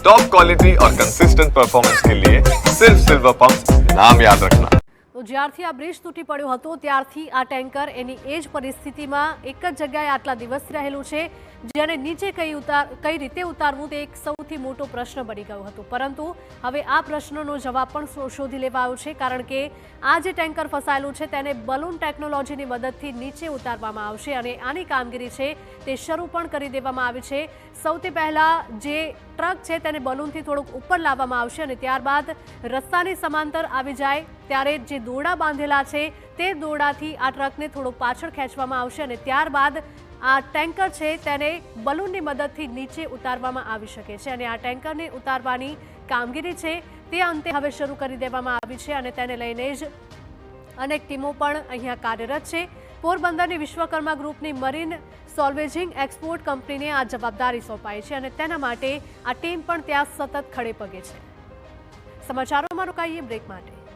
Top quality और consistent performance के लिए सिर्फ सिल्वर पंप नाम याद रखना। તો જ્યારથી આ બ્રિજ તૂટી પડ્યો હતો ત્યારથી આ ટેન્કર એની એ જ પરિસ્થિતિમાં એક જ જગ્યાએ આટલા દિવસ રહેલું છે, જેને નીચે કઈ રીતે ઉતારવું તે એક સૌથી મોટો પ્રશ્ન બની ગયો હતો. પરંતુ હવે આ પ્રશ્નનો જવાબ પણ શોધી લેવાયો છે, કારણ કે આ જે ટેન્કર ફસાયેલું છે તેને બલૂન ટેકનોલોજીની મદદથી નીચે ઉતારવામાં આવશે અને આની કામગીરી છે તે શરૂ પણ કરી દેવામાં આવી છે. સૌથી પહેલાં જે ટ્રક છે તેને બલૂનથી થોડુંક ઉપર લાવવામાં આવશે અને ત્યારબાદ રસ્તાની સમાંતર આવી જાય ત્યારે જે દોરડા બાંધેલા છે તે દોરડાથી આ ટ્રકને થોડુંક પાછળ ખેંચવામાં આવશે અને ત્યારબાદ આ ટેન્કર છે તેને બલૂનની મદદથી નીચે ઉતારવામાં આવી શકે છે અને આ ટેન્કરને ઉતારવાની કામગીરી છે તે અંતે હવે શરૂ કરી દેવામાં આવી છે અને તેને લઈને જ અનેક ટીમો પણ અહીંયા કાર્યરત છે. પોરબંદરની વિશ્વકર્મા ગ્રુપની મરીન સોલ્વેજિંગ એક્સપોર્ટ કંપનીને આ જવાબદારી સોંપાઈ છે અને તેના માટે આ ટીમ પણ ત્યાં સતત ખડે પગે છે. સમાચારોમાં રોકાઈએ બ્રેક માટે.